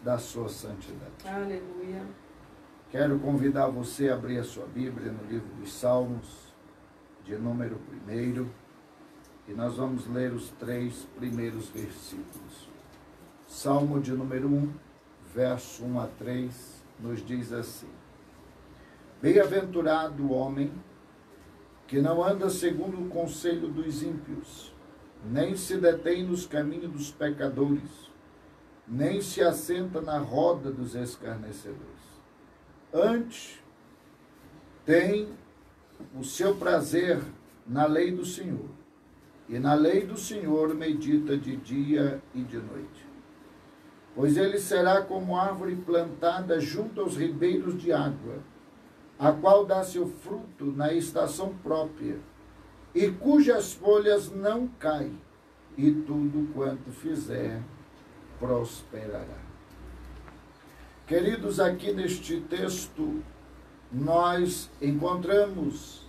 da sua santidade. Aleluia. Quero convidar você a abrir a sua Bíblia no livro dos Salmos, de número 1, e nós vamos ler os 3 primeiros versículos. Salmo de número 1, verso 1 a 3, nos diz assim: Bem-aventurado o homem que não anda segundo o conselho dos ímpios, nem se detém nos caminhos dos pecadores, nem se assenta na roda dos escarnecedores. Antes, tem o seu prazer na lei do Senhor, e na lei do Senhor medita de dia e de noite. Pois ele será como árvore plantada junto aos ribeiros de água, a qual dá seu fruto na estação própria, e cujas folhas não caem, e tudo quanto fizer prosperará. Queridos, aqui neste texto, nós encontramos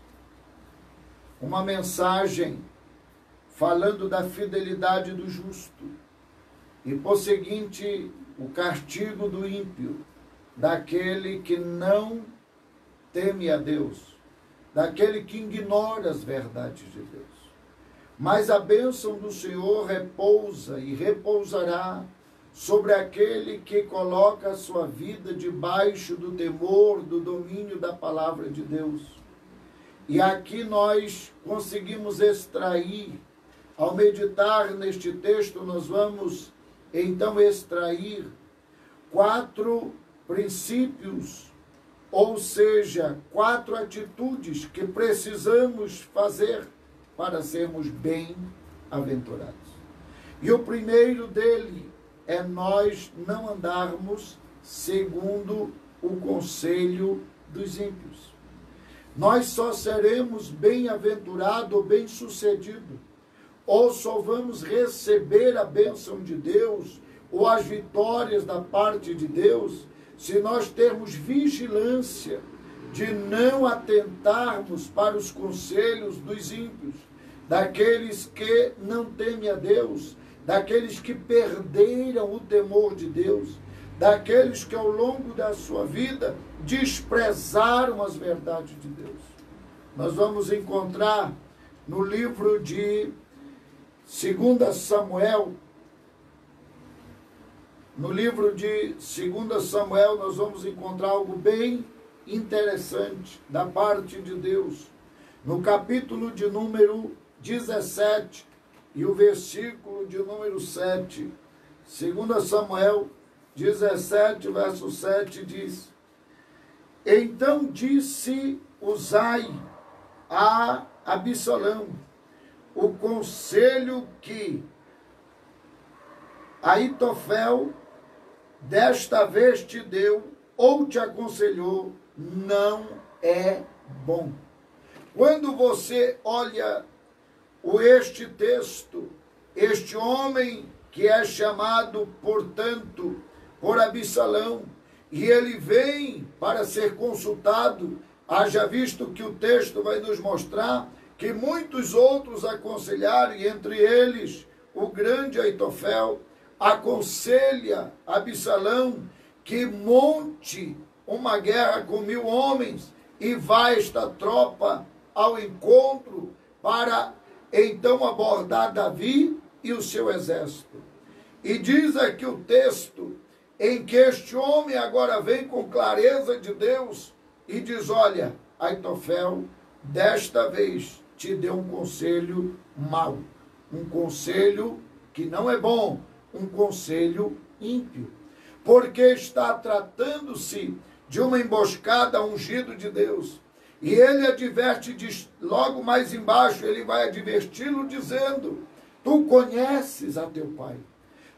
uma mensagem falando da fidelidade do justo, e por seguinte, o castigo do ímpio, daquele que não teme a Deus, daquele que ignora as verdades de Deus. Mas a bênção do Senhor repousa e repousará sobre aquele que coloca a sua vida debaixo do temor, do domínio da palavra de Deus. E aqui nós conseguimos extrair, ao meditar neste texto, nós vamos então extrair 4 princípios, ou seja, 4 atitudes que precisamos fazer para sermos bem-aventurados. E o primeiro dele é nós não andarmos segundo o conselho dos ímpios. Nós só seremos bem-aventurados ou bem-sucedidos, ou só vamos receber a bênção de Deus, ou as vitórias da parte de Deus, se nós termos vigilância de não atentarmos para os conselhos dos ímpios, daqueles que não temem a Deus, daqueles que perderam o temor de Deus, daqueles que ao longo da sua vida desprezaram as verdades de Deus. Nós vamos encontrar no livro de 2 Samuel, no livro de 2 Samuel, nós vamos encontrar algo bem interessante da parte de Deus. No capítulo de número 17 e o versículo de número 7. 2 Samuel 17, verso 7 diz: Então disse Uzai a Absalão o conselho que Aitofel desta vez te deu ou te aconselhou, não é bom. Quando você olha este texto, este homem que é chamado, portanto, por Absalão, e ele vem para ser consultado, haja visto que o texto vai nos mostrar que muitos outros aconselharam, e entre eles o grande Aitofel, aconselha Absalão que monte uma guerra com 1000 homens e vá esta tropa ao encontro para então abordar Davi e o seu exército. E diz aqui o texto em que este homem agora vem com clareza de Deus e diz: olha, Aitofel, desta vez te deu um conselho mau, um conselho que não é bom, um conselho ímpio, porque está tratando-se de uma emboscada a ungido de Deus. E ele adverte, logo mais embaixo, ele vai adverti-lo dizendo: tu conheces a teu pai,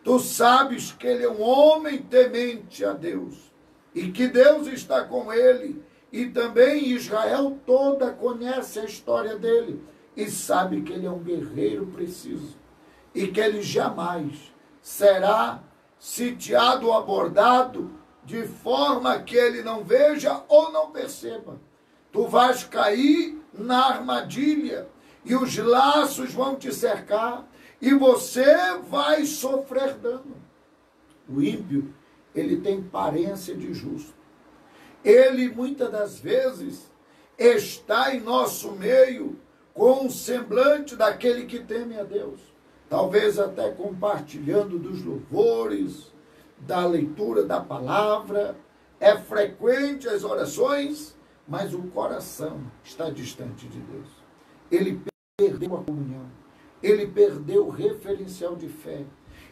tu sabes que ele é um homem temente a Deus, e que Deus está com ele, e também Israel toda conhece a história dele, e sabe que ele é um guerreiro preciso, e que ele jamais será sitiado ou abordado de forma que ele não veja ou não perceba. Tu vais cair na armadilha e os laços vão te cercar e você vai sofrer dano. O ímpio, ele tem aparência de justo. Ele, muitas das vezes, está em nosso meio com um semblante daquele que teme a Deus. Talvez até compartilhando dos louvores, da leitura da palavra. É frequente as orações, mas o coração está distante de Deus. Ele perdeu a comunhão. Ele perdeu o referencial de fé.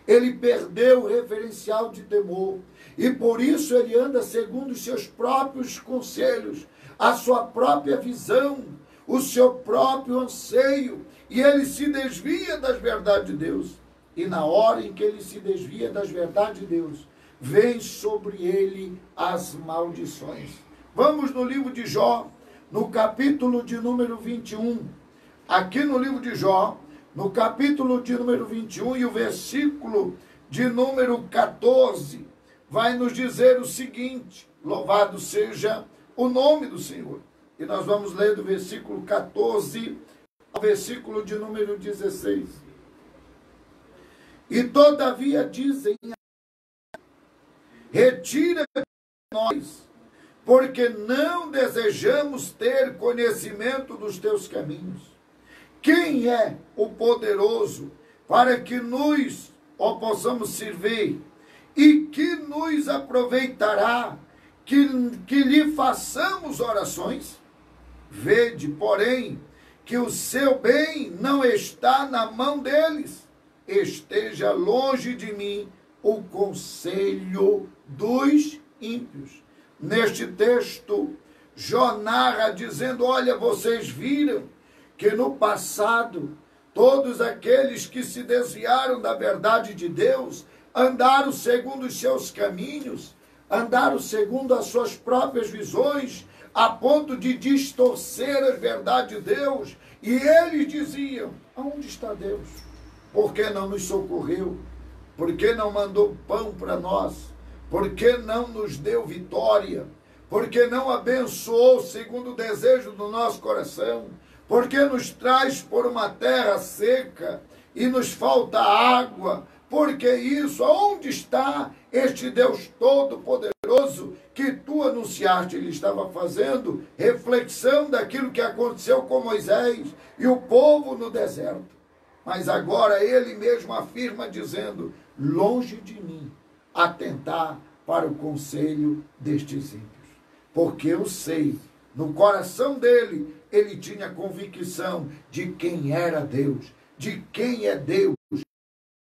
Ele perdeu o referencial de temor. E por isso ele anda segundo os seus próprios conselhos, a sua própria visão, o seu próprio anseio. E ele se desvia das verdades de Deus. E na hora em que ele se desvia das verdades de Deus, vem sobre ele as maldições. Vamos no livro de Jó, no capítulo de número 21. Aqui no livro de Jó, no capítulo de número 21 e o versículo de número 14, vai nos dizer o seguinte: louvado seja o nome do Senhor. E nós vamos ler do versículo 14 ao versículo de número 16. E todavia dizem: retira de nós, porque não desejamos ter conhecimento dos teus caminhos. Quem é o poderoso para que nos possamos servir? E que nos aproveitará que lhe façamos orações? Vede, porém, que o seu bem não está na mão deles. Esteja longe de mim o conselho dos ímpios. Neste texto, Jó narra dizendo: olha, vocês viram que no passado, todos aqueles que se desviaram da verdade de Deus, andaram segundo os seus caminhos, andaram segundo as suas próprias visões, a ponto de distorcer as verdades de Deus. E eles diziam: aonde está Deus? Por que não nos socorreu? Por que não mandou pão para nós? Por que não nos deu vitória? Por que não abençoou segundo o desejo do nosso coração? Por que nos traz por uma terra seca e nos falta água? Por que isso? Aonde está este Deus Todo-Poderoso que tu anunciaste? Ele estava fazendo reflexão daquilo que aconteceu com Moisés e o povo no deserto. Mas agora ele mesmo afirma dizendo: longe de mim atentar para o conselho destes ímpios. Porque eu sei, no coração dele, ele tinha convicção de quem era Deus, de quem é Deus,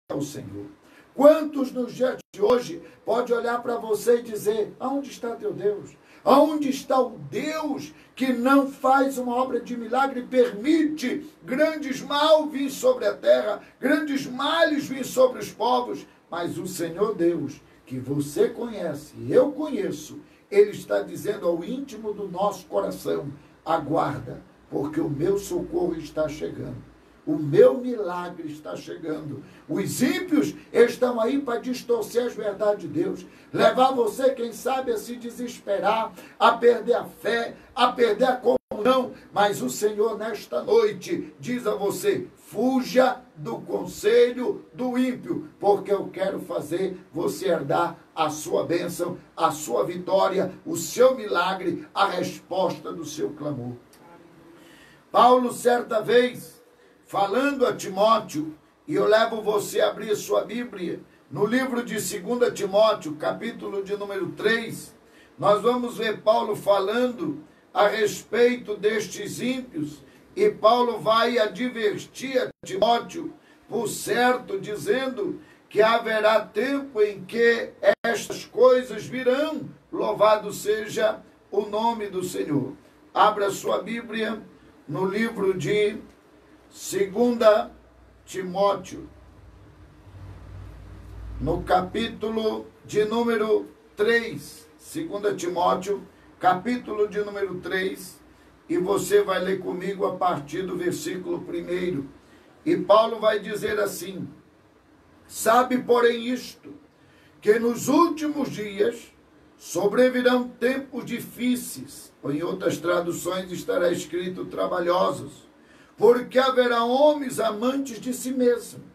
é o Senhor. Quantos nos dias de hoje pode olhar para você e dizer: aonde está teu Deus? Aonde está o Deus que não faz uma obra de milagre e permite grandes mal vir sobre a terra, grandes males vir sobre os povos? Mas o Senhor Deus, que você conhece, eu conheço, ele está dizendo ao íntimo do nosso coração: aguarda, porque o meu socorro está chegando. O meu milagre está chegando. Os ímpios estão aí para distorcer as verdades de Deus. Levar você, quem sabe, a se desesperar, a perder a fé, a perder a comunhão. Mas o Senhor, nesta noite, diz a você: fuja do conselho do ímpio, porque eu quero fazer você herdar a sua bênção, a sua vitória, o seu milagre, a resposta do seu clamor. Paulo, certa vez, falando a Timóteo, e eu levo você a abrir sua Bíblia, no livro de 2 Timóteo, capítulo de número 3, nós vamos ver Paulo falando a respeito destes ímpios, e Paulo vai advertir a Timóteo, por certo, dizendo que haverá tempo em que estas coisas virão. Louvado seja o nome do Senhor. Abra sua Bíblia no livro de 2 Timóteo, no capítulo de número 3, 2 Timóteo, capítulo de número 3, e você vai ler comigo a partir do versículo 1. E Paulo vai dizer assim: sabe, porém, isto, que nos últimos dias sobrevirão tempos difíceis, ou em outras traduções estará escrito trabalhosos, porque haverá homens amantes de si mesmos,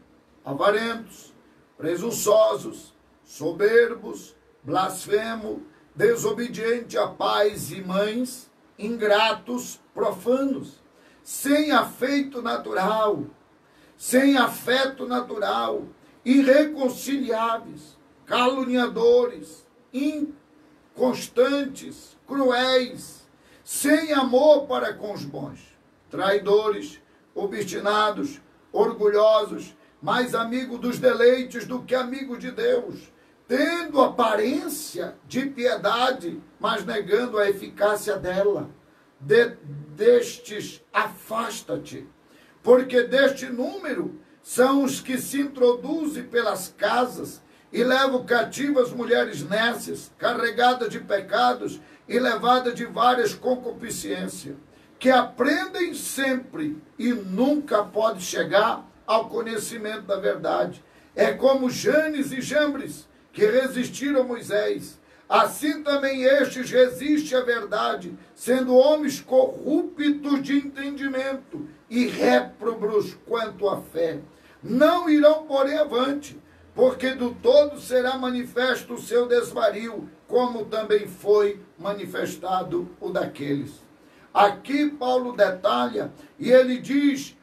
avarentos, presunçosos, soberbos, blasfemo, desobediente a pais e mães, ingratos, profanos, sem afeto natural, irreconciliáveis, caluniadores, inconstantes, cruéis, sem amor para com os bons, traidores, obstinados, orgulhosos, mais amigo dos deleites do que amigo de Deus, tendo aparência de piedade, mas negando a eficácia dela. Destes afasta-te, porque deste número são os que se introduzem pelas casas e levam cativas mulheres nécias, carregadas de pecados e levadas de várias concupiscências, que aprendem sempre e nunca pode chegar ao conhecimento da verdade. É como Janes e Jambres, que resistiram a Moisés. Assim também estes resistem à verdade, sendo homens corruptos de entendimento e réprobos quanto à fé. Não irão, porém, avante, porque do todo será manifesto o seu desvario, como também foi manifestado o daqueles. Aqui Paulo detalha, e ele diz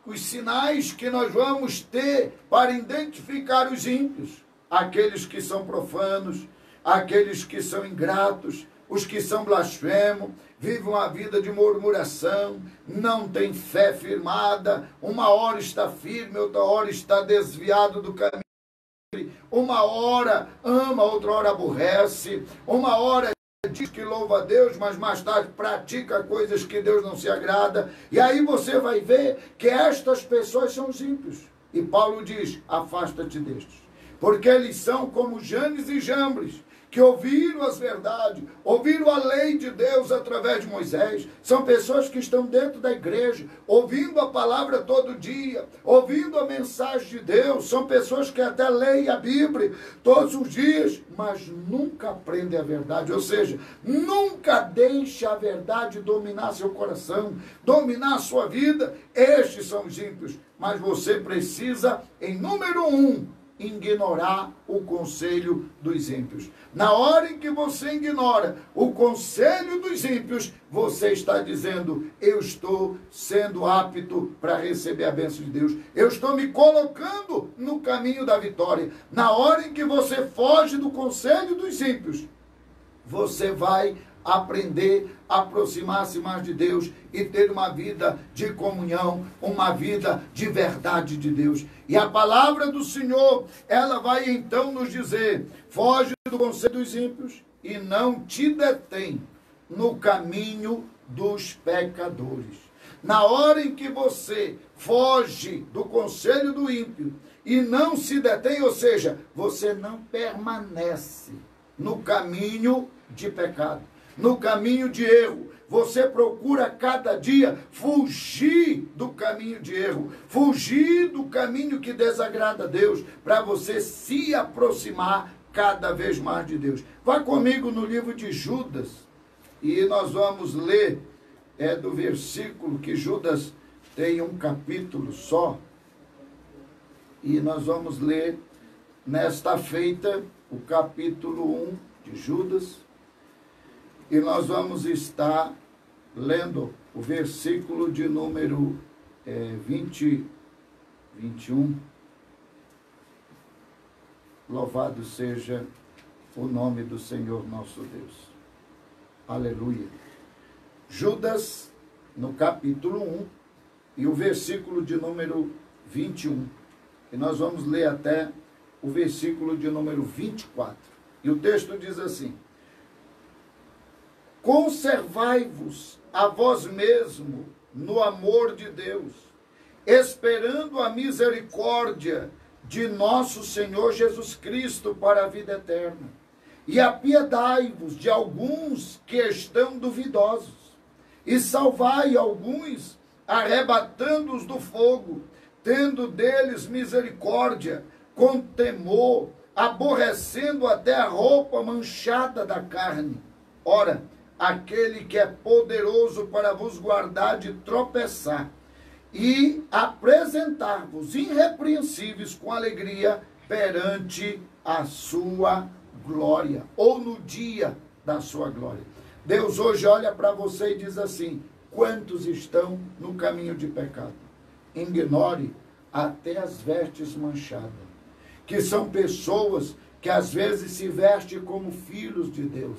os sinais que nós vamos ter para identificar os ímpios, aqueles que são profanos, aqueles que são ingratos, os que são blasfemos, vivem uma vida de murmuração, não tem fé firmada, uma hora está firme, outra hora está desviado do caminho, uma hora ama, outra hora aborrece, uma hora diz que louva a Deus, mas mais tarde pratica coisas que Deus não se agrada. E aí você vai ver que estas pessoas são os ímpios. E Paulo diz, afasta-te destes. Porque eles são como Janes e Jambres, que ouviram as verdades, ouviram a lei de Deus através de Moisés. São pessoas que estão dentro da igreja, ouvindo a palavra todo dia, ouvindo a mensagem de Deus. São pessoas que até leem a Bíblia todos os dias, mas nunca aprendem a verdade. Ou seja, nunca deixa a verdade dominar seu coração, dominar a sua vida. Estes são os ímpios. Mas você precisa, em número 1, ignorar o conselho dos ímpios. Na hora em que você ignora o conselho dos ímpios, você está dizendo, eu estou sendo apto para receber a bênção de Deus. Eu estou me colocando no caminho da vitória. Na hora em que você foge do conselho dos ímpios, você vai aprender a aproximar-se mais de Deus e ter uma vida de comunhão, uma vida de verdade de Deus. E a palavra do Senhor, ela vai então nos dizer, foge do conselho dos ímpios e não te detém no caminho dos pecadores. Na hora em que você foge do conselho do ímpio e não se detém, ou seja, você não permanece no caminho de pecado, no caminho de erro. Você procura cada dia fugir do caminho de erro, fugir do caminho que desagrada a Deus, para você se aproximar cada vez mais de Deus. Vá comigo no livro de Judas, e nós vamos ler do versículo, que Judas tem um capítulo só, e nós vamos ler nesta feita o capítulo 1 de Judas, e nós vamos estar lendo o versículo de número 21. Louvado seja o nome do Senhor nosso Deus. Aleluia. Judas, no capítulo 1, e o versículo de número 21. E nós vamos ler até o versículo de número 24. E o texto diz assim: conservai-vos a vós mesmo no amor de Deus, esperando a misericórdia de nosso Senhor Jesus Cristo para a vida eterna. E apiedai-vos de alguns que estão duvidosos, e salvai alguns, arrebatando-os do fogo, tendo deles misericórdia, com temor, aborrecendo até a roupa manchada da carne. Ora, aquele que é poderoso para vos guardar de tropeçar e apresentar-vos irrepreensíveis com alegria perante a sua glória, ou no dia da sua glória. Deus hoje olha para você e diz assim: quantos estão no caminho de pecado? Ignore até as vestes manchadas, que são pessoas que às vezes se vestem como filhos de Deus,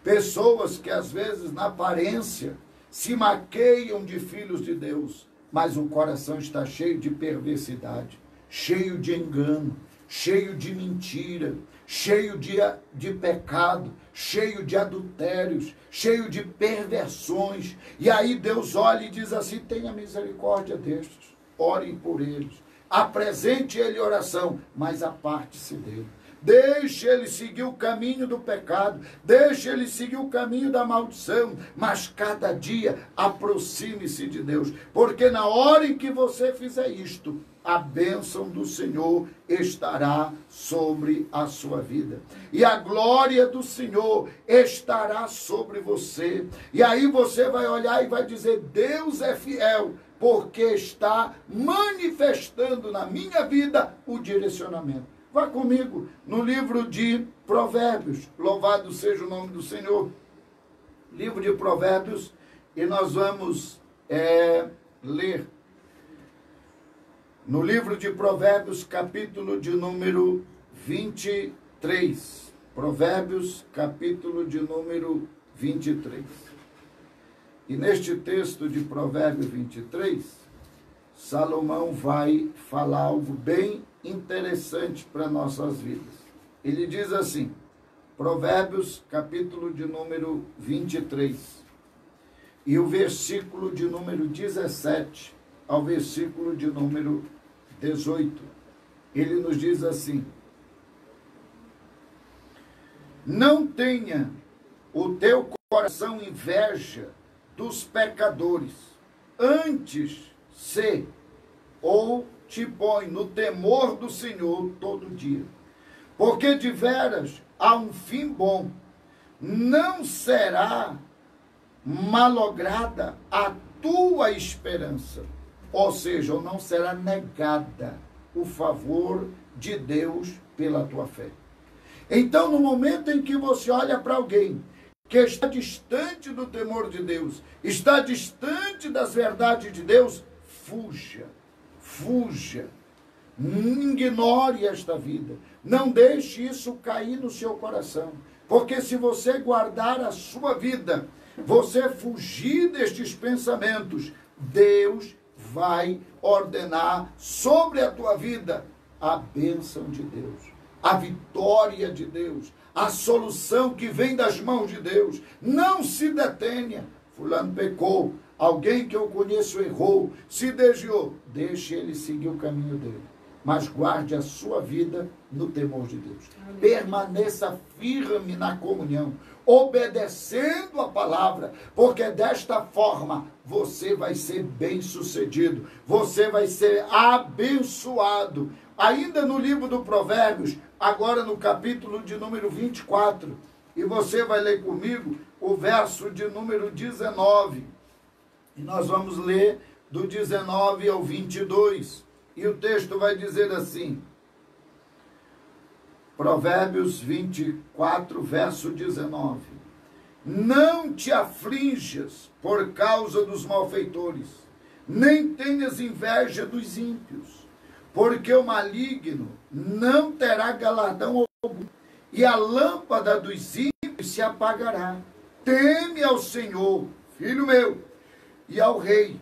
pessoas que às vezes na aparência se maqueiam de filhos de Deus, mas o coração está cheio de perversidade, cheio de engano, cheio de mentira, cheio de pecado, cheio de adultérios, cheio de perversões. E aí Deus olha e diz assim: tenha misericórdia destes, orem por eles, apresente ele oração, mas aparte-se dele. Deixe ele seguir o caminho do pecado, deixe ele seguir o caminho da maldição, mas cada dia aproxime-se de Deus, porque na hora em que você fizer isto, a bênção do Senhor estará sobre a sua vida. E a glória do Senhor estará sobre você. E aí você vai olhar e vai dizer: Deus é fiel, porque está manifestando na minha vida o direcionamento. Vá comigo no livro de Provérbios. Louvado seja o nome do Senhor. Livro de Provérbios. E nós vamos ler no livro de Provérbios, capítulo de número 23. Provérbios, capítulo de número 23. E neste texto de Provérbios 23, Salomão vai falar algo bem interessante para nossas vidas. Ele diz assim, Provérbios, capítulo de número 23, e o versículo de número 17 ao versículo de número 18. Ele nos diz assim: não tenha o teu coração inveja dos pecadores, antes se ou te põe no temor do Senhor todo dia, porque de veras há um fim bom, não será malograda a tua esperança, ou seja, não será negada o favor de Deus pela tua fé. Então, no momento em que você olha para alguém que está distante do temor de Deus, está distante das verdades de Deus, fuja, fuja, ignore esta vida, não deixe isso cair no seu coração, porque se você guardar a sua vida, você fugir destes pensamentos, Deus vai ordenar sobre a tua vida a bênção de Deus, a vitória de Deus, a solução que vem das mãos de Deus. Não se detenha. Fulano pecou, alguém que eu conheço errou, se desviou. Deixe ele seguir o caminho dele, mas guarde a sua vida no temor de Deus. Amém. Permaneça firme na comunhão, obedecendo a palavra, porque desta forma você vai ser bem-sucedido, você vai ser abençoado. Ainda no livro do Provérbios, agora no capítulo de número 24, e você vai ler comigo o verso de número 19, e nós vamos ler do 19 ao 22, e o texto vai dizer assim, Provérbios 24, verso 19, não te aflinjas por causa dos malfeitores, nem tenhas inveja dos ímpios, porque o maligno não terá galardão algum, e a lâmpada dos ímpios se apagará. Teme ao Senhor, filho meu, e ao rei,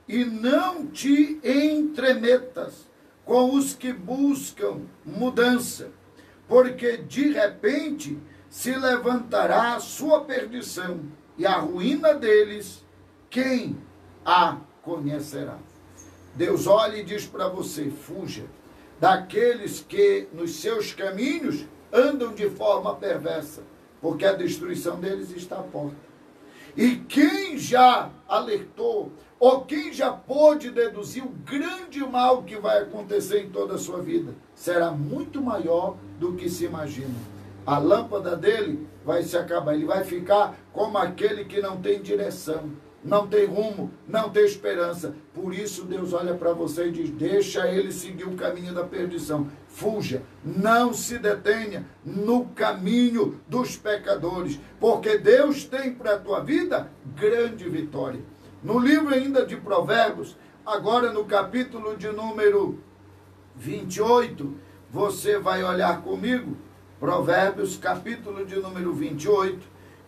e não te entremetas com os que buscam mudança, porque de repente se levantará a sua perdição, e a ruína deles, quem a conhecerá? Deus olha e diz para você, fuja daqueles que nos seus caminhos andam de forma perversa, porque a destruição deles está à porta. E quem já alertou, ou quem já pôde deduzir o grande mal que vai acontecer em toda a sua vida, será muito maior do que se imagina. A lâmpada dele vai se acabar, ele vai ficar como aquele que não tem direção. não tem rumo, não tem esperança. Por isso Deus olha para você e diz, deixa ele seguir o caminho da perdição. Fuja, não se detenha no caminho dos pecadores, porque Deus tem para a tua vida grande vitória. No livro ainda de Provérbios, agora no capítulo de número 28, você vai olhar comigo, Provérbios, capítulo de número 28,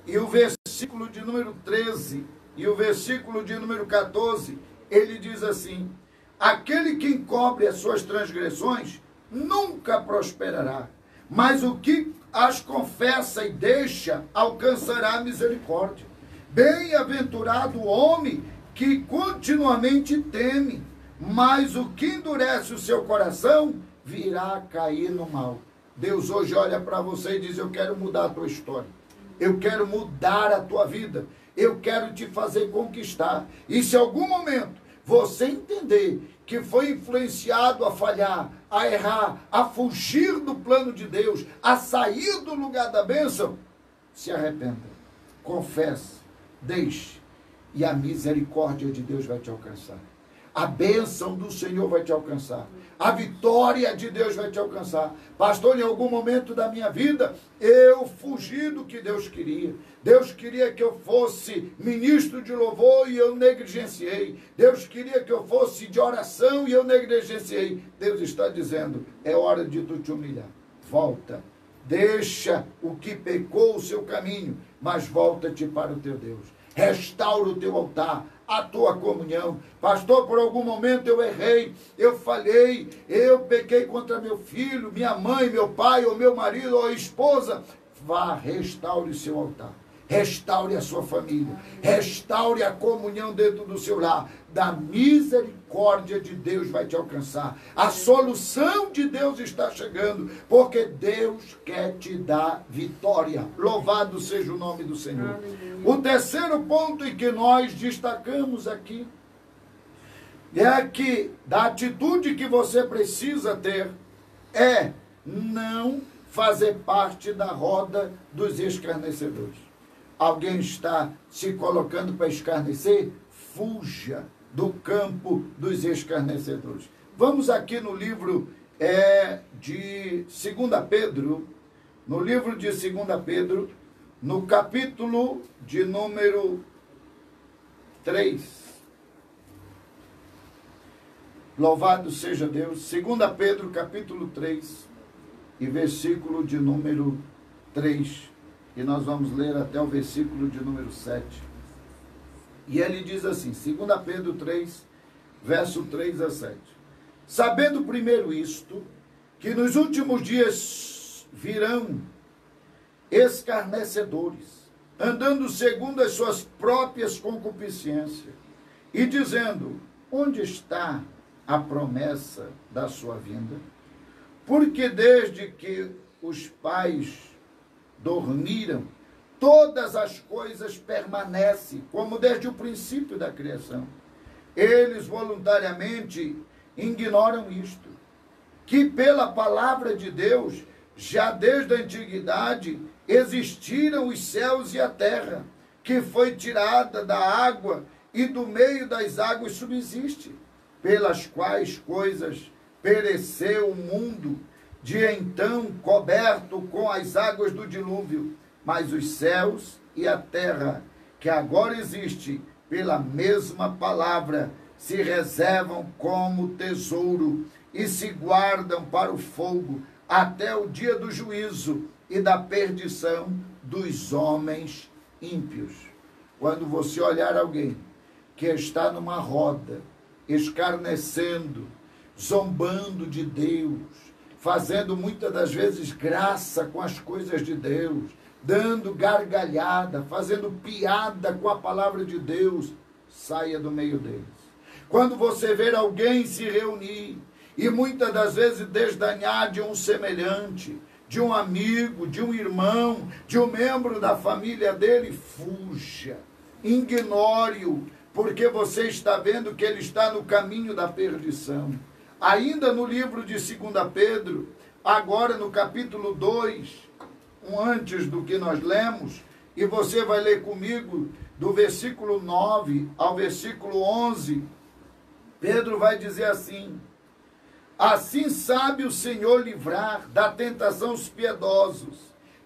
e o versículo de número 13, e o versículo de número 14, ele diz assim, aquele que encobre as suas transgressões, nunca prosperará, mas o que as confessa e deixa, alcançará misericórdia. Bem-aventurado o homem que continuamente teme, mas o que endurece o seu coração, virá a cair no mal. Deus hoje olha para você e diz, eu quero mudar a tua história. Eu quero mudar a tua vida. Eu quero te fazer conquistar. E se em algum momento você entender que foi influenciado a falhar, a errar, a fugir do plano de Deus, a sair do lugar da bênção, se arrependa, confesse, deixe, e a misericórdia de Deus vai te alcançar. A bênção do Senhor vai te alcançar. A vitória de Deus vai te alcançar. Pastor, em algum momento da minha vida, eu fugi do que Deus queria. Deus queria que eu fosse ministro de louvor e eu negligenciei. Deus queria que eu fosse de oração e eu negligenciei. Deus está dizendo, é hora de tu te humilhar. Volta. Deixa o que pecou o seu caminho, mas volta-te para o teu Deus. Restaura o teu altar, a tua comunhão. Pastor, por algum momento eu errei, eu falhei, eu pequei contra meu filho, minha mãe, meu pai, ou meu marido, ou a esposa. Vá, restaure o seu altar. Restaure a sua família. Restaure a comunhão dentro do seu lar. Da misericórdia de Deus vai te alcançar. A solução de Deus está chegando, porque Deus quer te dar vitória. Louvado seja o nome do Senhor. O terceiro ponto em que nós destacamos aqui é que da atitude que você precisa ter é não fazer parte da roda dos escarnecedores. Alguém está se colocando para escarnecer? Fuja do campo dos escarnecedores. Vamos aqui no livro de 2 Pedro, no livro de 2 Pedro, no capítulo de número 3. Louvado seja Deus. 2 Pedro, capítulo 3, e versículo de número 3. E nós vamos ler até o versículo de número 7. E ele diz assim, 2 Pedro 3, verso 3 a 7. Sabendo primeiro isto, que nos últimos dias virão escarnecedores, andando segundo as suas próprias concupiscências, e dizendo, onde está a promessa da sua vinda? Porque desde que os pais dormiram, todas as coisas permanecem, como desde o princípio da criação. Eles voluntariamente ignoram isto, que pela palavra de Deus, já desde a antiguidade, existiram os céus e a terra, que foi tirada da água e do meio das águas subsiste, pelas quais coisas pereceu o mundo, de então coberto com as águas do dilúvio, mas os céus e a terra, que agora existe, pela mesma palavra, se reservam como tesouro e se guardam para o fogo, até o dia do juízo e da perdição dos homens ímpios. Quando você olhar alguém que está numa roda, escarnecendo, zombando de Deus, fazendo muitas das vezes graça com as coisas de Deus, dando gargalhada, fazendo piada com a palavra de Deus, saia do meio deles. Quando você ver alguém se reunir e muitas das vezes desdanhar de um semelhante, de um amigo, de um irmão, de um membro da família dele, fuja, ignore-o, porque você está vendo que ele está no caminho da perdição. Ainda no livro de 2 Pedro, agora no capítulo 2, antes do que nós lemos, e você vai ler comigo do versículo 9 ao versículo 11, Pedro vai dizer assim: assim sabe o Senhor livrar da tentação os piedosos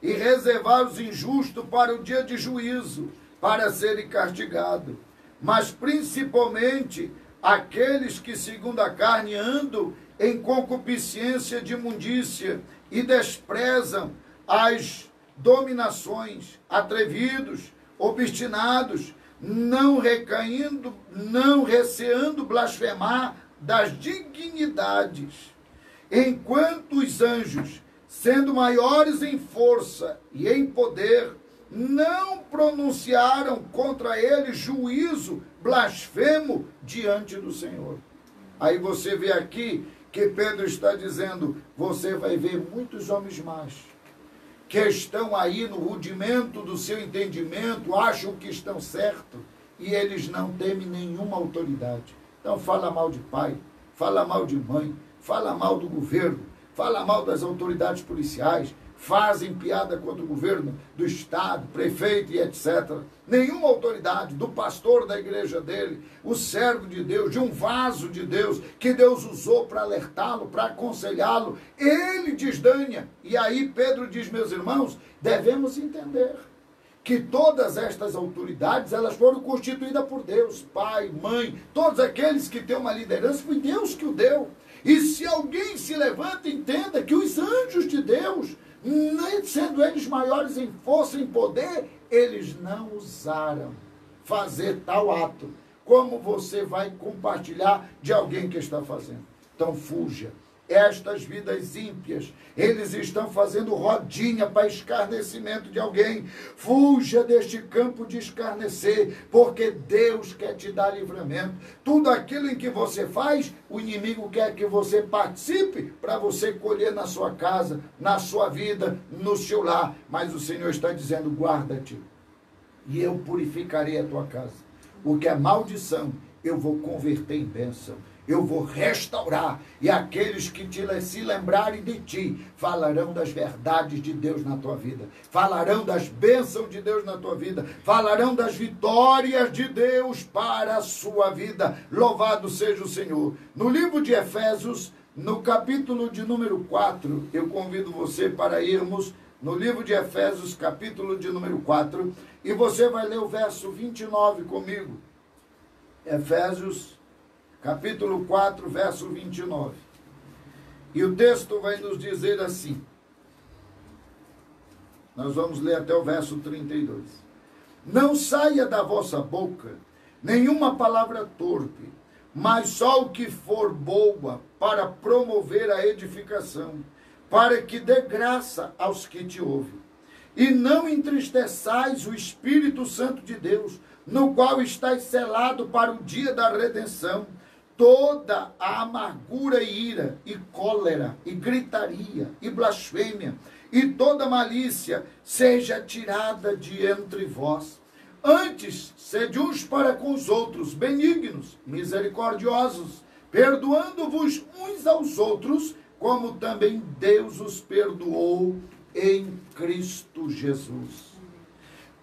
e reservar os injustos para o dia de juízo, para serem castigados. Mas principalmente aqueles que, segundo a carne, andam em concupiscência de imundícia e desprezam as dominações, atrevidos, obstinados, não recaindo, não receando blasfemar das dignidades, enquanto os anjos, sendo maiores em força e em poder, não pronunciaram contra ele juízo blasfemo diante do Senhor. Aí você vê aqui que Pedro está dizendo, você vai ver muitos homens machos que estão aí no rudimento do seu entendimento, acham que estão certos, e eles não temem nenhuma autoridade. Então fala mal de pai, fala mal de mãe, fala mal do governo, fala mal das autoridades policiais, fazem piada contra o governo do estado, prefeito e etc. Nenhuma autoridade, do pastor da igreja dele, o servo de Deus, de um vaso de Deus, que Deus usou para alertá-lo, para aconselhá-lo, ele desdanha. E aí Pedro diz, meus irmãos, devemos entender que todas estas autoridades, elas foram constituídas por Deus, pai, mãe, todos aqueles que têm uma liderança, foi Deus que o deu. E se alguém se levanta, entenda que os anjos de Deus, sendo eles maiores em força e em poder, eles não ousaram fazer tal ato, como você vai compartilhar de alguém que está fazendo. Então fuja. Estas vidas ímpias, eles estão fazendo rodinha para escarnecimento de alguém. Fuja deste campo de escarnecer, porque Deus quer te dar livramento. Tudo aquilo em que você faz, o inimigo quer que você participe para você colher na sua casa, na sua vida, no seu lar. Mas o Senhor está dizendo, guarda-te, e eu purificarei a tua casa. O que é maldição, eu vou converter em bênção. Eu vou restaurar, e aqueles que se lembrarem de ti, falarão das verdades de Deus na tua vida, falarão das bênçãos de Deus na tua vida, falarão das vitórias de Deus para a sua vida. Louvado seja o Senhor. No livro de Efésios, no capítulo de número 4, eu convido você para irmos no livro de Efésios, capítulo de número 4, e você vai ler o verso 29 comigo. Efésios capítulo 4, verso 29. E o texto vai nos dizer assim. Nós vamos ler até o verso 32. Não saia da vossa boca nenhuma palavra torpe, mas só o que for boa para promover a edificação, para que dê graça aos que te ouvem. E não entristeçais o Espírito Santo de Deus, no qual estáis selado para o dia da redenção. Toda a amargura e ira, e cólera, e gritaria, e blasfêmia, e toda malícia seja tirada de entre vós. Antes, sede uns para com os outros, benignos, misericordiosos, perdoando-vos uns aos outros, como também Deus os perdoou em Cristo Jesus.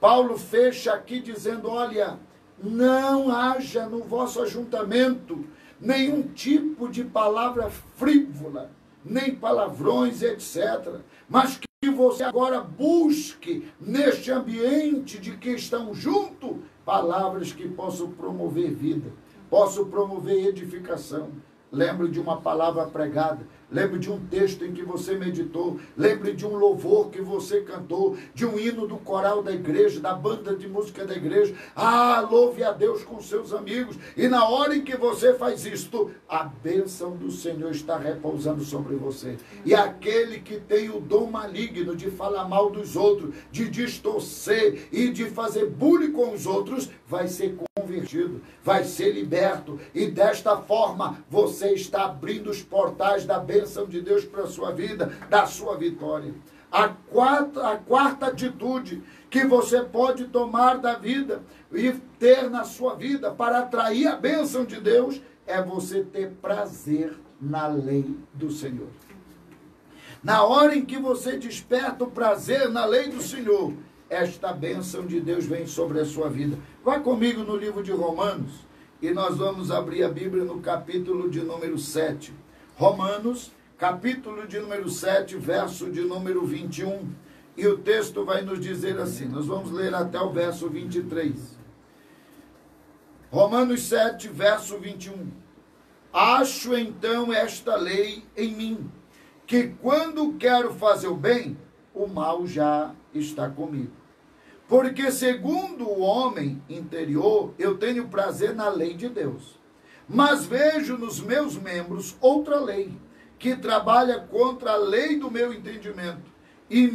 Paulo fecha aqui dizendo, olha, não haja no vosso ajuntamento nenhum tipo de palavra frívola, nem palavrões, etc. Mas que você agora busque, neste ambiente de que estão juntos, palavras que possam promover vida, possam promover edificação. Lembre de uma palavra pregada, lembre de um texto em que você meditou, lembre de um louvor que você cantou, de um hino do coral da igreja, da banda de música da igreja. Louve a Deus com seus amigos. E na hora em que você faz isto, a bênção do Senhor está repousando sobre você. E aquele que tem o dom maligno de falar mal dos outros, de distorcer e de fazer bullying com os outros, vai ser convertido, vai ser liberto. E desta forma, você está abrindo os portais da bênção de Deus para a sua vida, da sua vitória. A quarta atitude que você pode tomar da vida e ter na sua vida para atrair a bênção de Deus é você ter prazer na lei do Senhor. Na hora em que você desperta o prazer na lei do Senhor, esta bênção de Deus vem sobre a sua vida. Vá comigo no livro de Romanos, e nós vamos abrir a Bíblia no capítulo de número 7. Romanos, capítulo de número 7, verso de número 21. E o texto vai nos dizer assim, nós vamos ler até o verso 23. Romanos 7, verso 21. Acho então esta lei em mim, que quando quero fazer o bem, o mal já está comigo. Porque segundo o homem interior, eu tenho prazer na lei de Deus. Mas vejo nos meus membros outra lei, que trabalha contra a lei do meu entendimento, e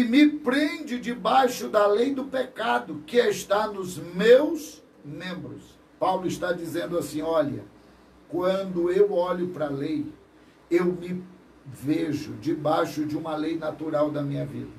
me prende debaixo da lei do pecado, que está nos meus membros. Paulo está dizendo assim, olha, quando eu olho para a lei, eu me vejo debaixo de uma lei natural da minha vida.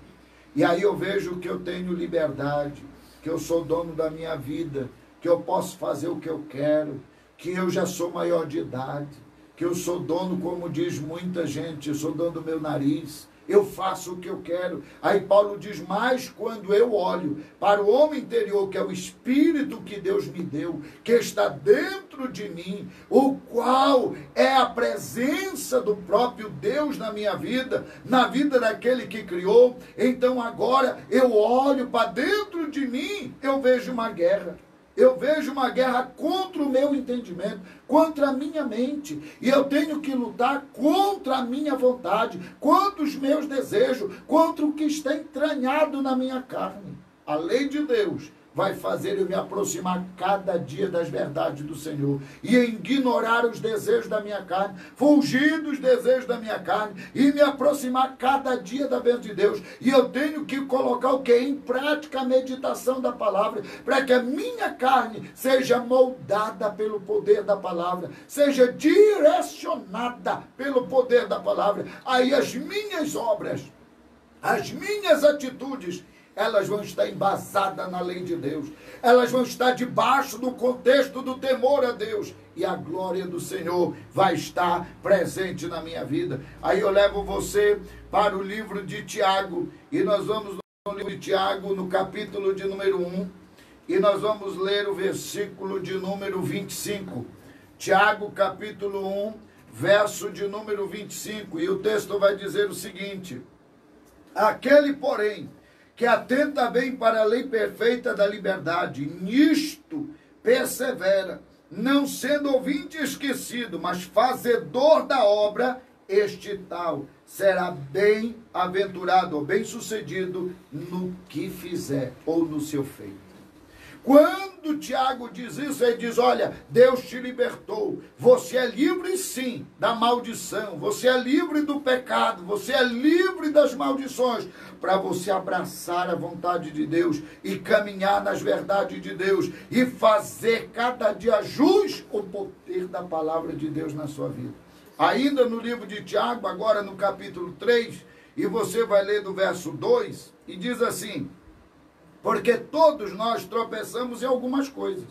E aí eu vejo que eu tenho liberdade, que eu sou dono da minha vida, que eu posso fazer o que eu quero, que eu já sou maior de idade, que eu sou dono, como diz muita gente, eu sou dono do meu nariz, eu faço o que eu quero. Aí Paulo diz, mas quando eu olho para o homem interior, que é o Espírito que Deus me deu, que está dentro de mim, o qual é a presença do próprio Deus na minha vida, na vida daquele que criou, então agora eu olho para dentro de mim, eu vejo uma guerra. Eu vejo uma guerra contra o meu entendimento, contra a minha mente. E eu tenho que lutar contra a minha vontade, contra os meus desejos, contra o que está entranhado na minha carne. A lei de Deus vai fazer eu me aproximar cada dia das verdades do Senhor. E ignorar os desejos da minha carne, fugir dos desejos da minha carne e me aproximar cada dia da bênção de Deus. E eu tenho que colocar o que? Em prática a meditação da palavra, para que a minha carne seja moldada pelo poder da palavra, seja direcionada pelo poder da palavra. Aí as minhas obras, as minhas atitudes, elas vão estar embasadas na lei de Deus. Elas vão estar debaixo do contexto do temor a Deus. E a glória do Senhor vai estar presente na minha vida. Aí eu levo você para o livro de Tiago. E nós vamos no livro de Tiago, no capítulo de número 1. E nós vamos ler o versículo de número 25. Tiago, capítulo 1, verso de número 25. E o texto vai dizer o seguinte. Aquele, porém, que atenta bem para a lei perfeita da liberdade, nisto persevera, não sendo ouvinte esquecido, mas fazedor da obra, este tal será bem-aventurado ou bem-sucedido no que fizer ou no seu feito. Quando Tiago diz isso, ele diz, olha, Deus te libertou, você é livre sim da maldição, você é livre do pecado, você é livre das maldições, para você abraçar a vontade de Deus e caminhar nas verdades de Deus e fazer cada dia jus o poder da palavra de Deus na sua vida. Ainda no livro de Tiago, agora no capítulo 3, e você vai ler do verso 2, e diz assim, porque todos nós tropeçamos em algumas coisas.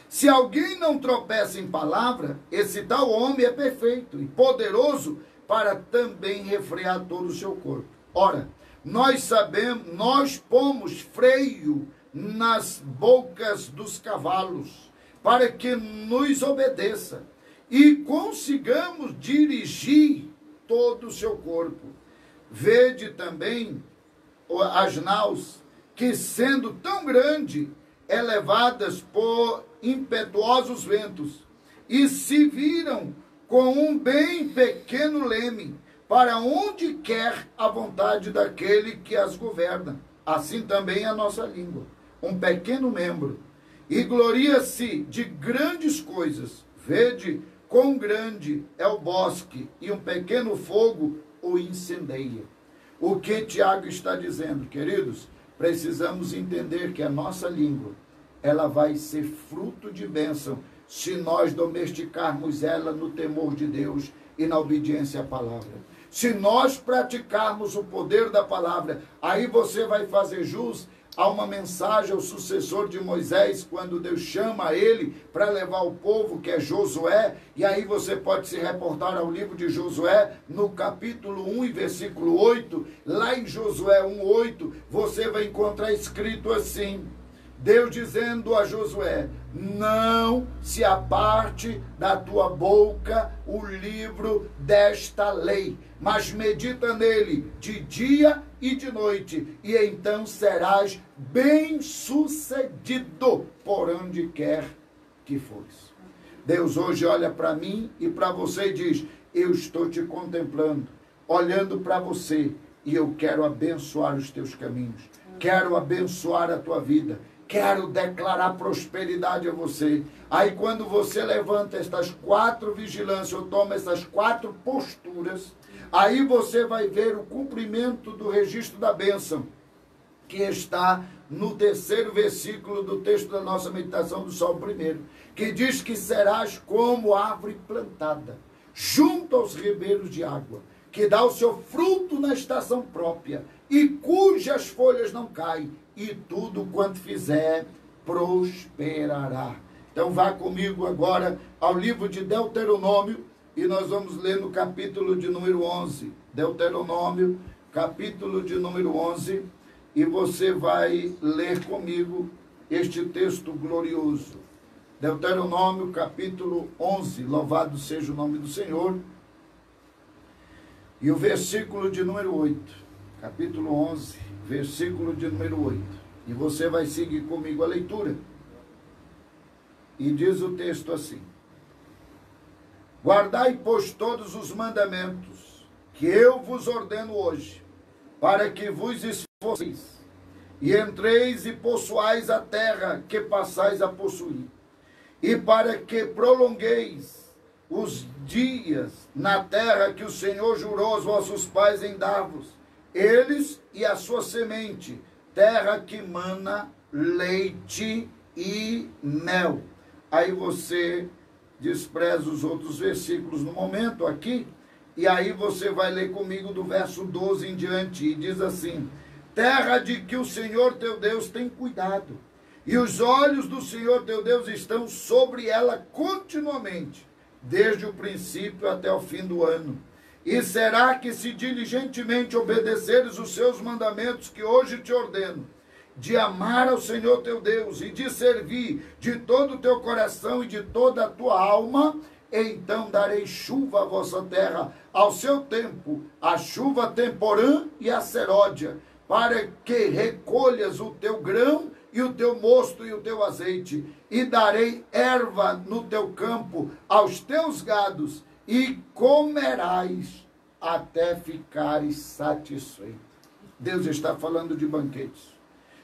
Se alguém não tropeça em palavra, esse tal homem é perfeito e poderoso para também refrear todo o seu corpo. Ora, nós sabemos, nós pomos freio nas bocas dos cavalos, para que nos obedeça e consigamos dirigir todo o seu corpo. Vede também as naus, que sendo tão grande, levadas por impetuosos ventos, e se viram com um bem pequeno leme, para onde quer a vontade daquele que as governa. Assim também a nossa língua, um pequeno membro, e gloria-se de grandes coisas. Vede quão grande é o bosque, e um pequeno fogo o incendeia. O que Tiago está dizendo, queridos? Precisamos entender que a nossa língua, ela vai ser fruto de bênção se nós domesticarmos ela no temor de Deus e na obediência à palavra. Se nós praticarmos o poder da palavra, aí você vai fazer jus há uma mensagem ao sucessor de Moisés, quando Deus chama ele para levar o povo, que é Josué, e aí você pode se reportar ao livro de Josué, no capítulo 1 e versículo 8, lá em Josué 1:8, você vai encontrar escrito assim, Deus dizendo a Josué, não se aparte da tua boca o livro desta lei, mas medita nele de dia e de noite, e então serás bem-sucedido por onde quer que fores. Deus hoje olha para mim e para você e diz, eu estou te contemplando, olhando para você, e eu quero abençoar os teus caminhos, quero abençoar a tua vida, quero declarar prosperidade a você. Aí quando você levanta estas 4 vigilâncias, ou toma essas 4 posturas, aí você vai ver o cumprimento do registro da bênção, que está no 3º versículo do texto da nossa meditação do Salmo 1, que diz que serás como árvore plantada, junto aos ribeiros de água, que dá o seu fruto na estação própria, e cujas folhas não caem, e tudo quanto fizer prosperará. Então vá comigo agora ao livro de Deuteronômio, e nós vamos ler no capítulo de número 11. Deuteronômio, capítulo de número 11, e você vai ler comigo este texto glorioso. Deuteronômio, capítulo 11, louvado seja o nome do Senhor, e o versículo de número 8. Capítulo 11, versículo de número 8. E você vai seguir comigo a leitura. E diz o texto assim, guardai, pois, todos os mandamentos que eu vos ordeno hoje, para que vos esforceis, e entreis e possuais a terra que passais a possuir, e para que prolongueis os dias na terra que o Senhor jurou aos vossos pais em dar-vos, eles e a sua semente, terra que mana leite e mel. Aí você despreza os outros versículos no momento aqui, e aí você vai ler comigo do verso 12 em diante, e diz assim, terra de que o Senhor teu Deus tem cuidado, e os olhos do Senhor teu Deus estão sobre ela continuamente, desde o princípio até o fim do ano. E será que se diligentemente obedeceres os seus mandamentos que hoje te ordeno, de amar ao Senhor teu Deus e de servir de todo o teu coração e de toda a tua alma, então darei chuva à vossa terra ao seu tempo, a chuva temporã e a seródia, para que recolhas o teu grão e o teu mosto e o teu azeite, e darei erva no teu campo aos teus gados, e comerás até ficares satisfeito. Deus está falando de banquetes.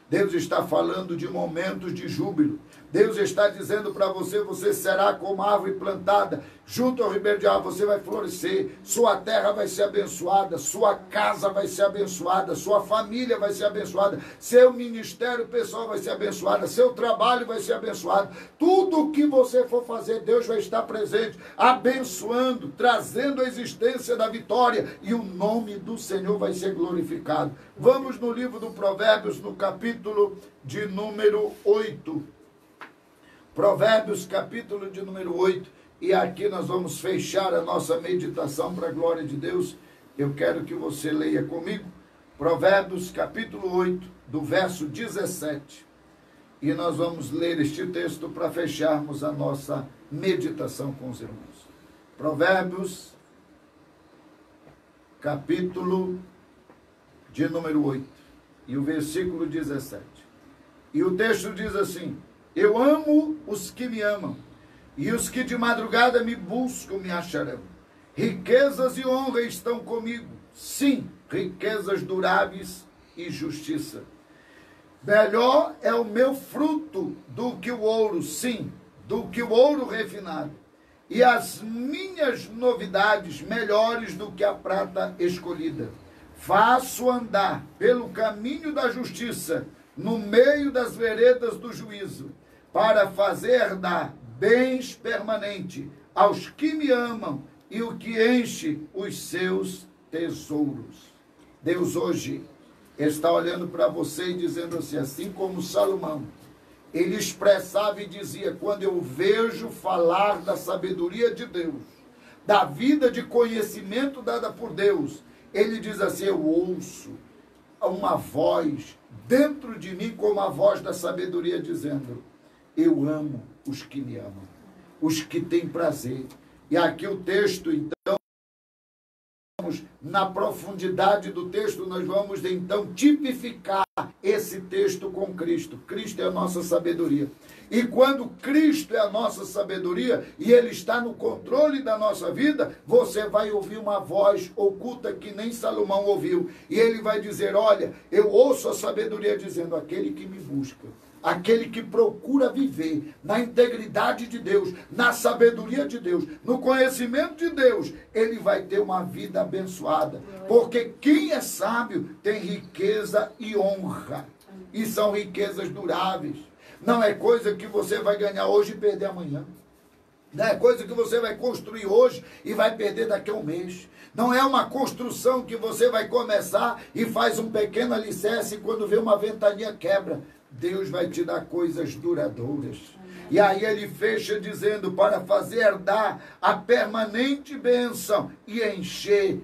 Deus está falando de momentos de júbilo. Deus está dizendo para você, você será como árvore plantada junto ao ribeiro de água, você vai florescer, sua terra vai ser abençoada, sua casa vai ser abençoada, sua família vai ser abençoada, seu ministério pessoal vai ser abençoado, seu trabalho vai ser abençoado. Tudo o que você for fazer, Deus vai estar presente, abençoando, trazendo a existência da vitória, e o nome do Senhor vai ser glorificado. Vamos no livro do Provérbios, no capítulo de número 8. Provérbios, capítulo de número 8, e aqui nós vamos fechar a nossa meditação para a glória de Deus. Eu quero que você leia comigo, Provérbios, capítulo 8, do verso 17, e nós vamos ler este texto para fecharmos a nossa meditação com os irmãos. Provérbios, capítulo de número 8, e o versículo 17, e o texto diz assim, eu amo os que me amam, e os que de madrugada me buscam me acharão. Riquezas e honra estão comigo, sim, riquezas duráveis e justiça. Melhor é o meu fruto do que o ouro, sim, do que o ouro refinado. E as minhas novidades melhores do que a prata escolhida. Faço andar pelo caminho da justiça, no meio das veredas do juízo, para fazer dar bens permanentes aos que me amam e o que enche os seus tesouros. Deus hoje Ele está olhando para você e dizendo assim como Salomão, ele expressava e dizia, quando eu vejo falar da sabedoria de Deus, da vida de conhecimento dada por Deus, ele diz assim, eu ouço uma voz dentro de mim como a voz da sabedoria dizendo, eu amo os que me amam, os que têm prazer. E aqui o texto, então, na profundidade do texto, nós vamos então tipificar esse texto com Cristo. Cristo é a nossa sabedoria. E quando Cristo é a nossa sabedoria e Ele está no controle da nossa vida, você vai ouvir uma voz oculta que nem Salomão ouviu. E ele vai dizer, olha, eu ouço a sabedoria dizendo, aquele que me busca, aquele que procura viver na integridade de Deus, na sabedoria de Deus, no conhecimento de Deus, ele vai ter uma vida abençoada. Porque quem é sábio tem riqueza e honra. E são riquezas duráveis. Não é coisa que você vai ganhar hoje e perder amanhã. Não é coisa que você vai construir hoje e vai perder daqui a um mês. Não é uma construção que você vai começar e faz um pequeno alicerce e quando vê uma ventania quebra. Deus vai te dar coisas duradouras. E aí ele fecha dizendo, para fazer herdar a permanente bênção e encher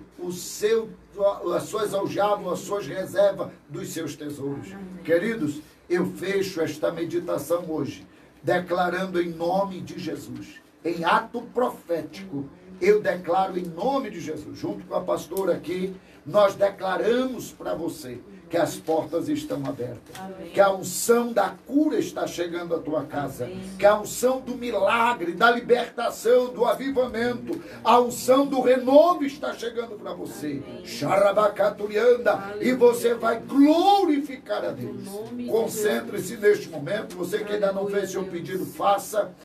as suas aljavas, as suas reservas dos seus tesouros. Queridos, eu fecho esta meditação hoje, declarando em nome de Jesus, em ato profético, eu declaro em nome de Jesus, junto com a pastora aqui, nós declaramos para você que as portas estão abertas. Amém. Que a unção da cura está chegando à tua casa. Amém. Que a unção do milagre, da libertação, do avivamento, a unção do renovo está chegando para você. Xarabacaturianda. E você vai glorificar a Deus. Concentre-se neste momento. Você que ainda não fez seu pedido, faça.